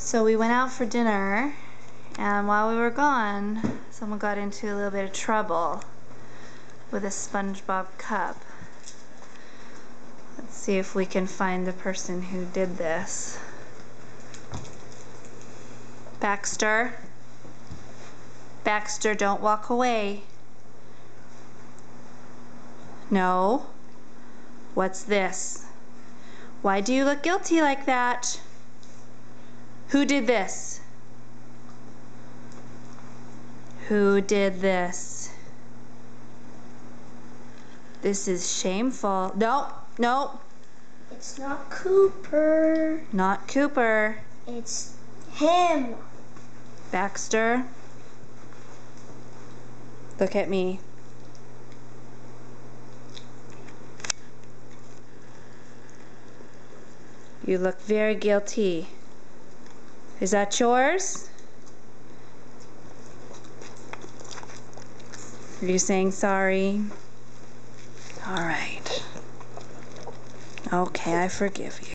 So we went out for dinner, and while we were gone, someone got into a little bit of trouble with a SpongeBob cup. Let's see if we can find the person who did this. Baxter. Baxter, don't walk away. No. What's this? Why do you look guilty like that? Who did this? Who did this? This is shameful. No, no. It's not Cooper. Not Cooper. It's him. Baxter. Look at me. You look very guilty. Is that yours? Are you saying sorry? All right. Okay, I forgive you.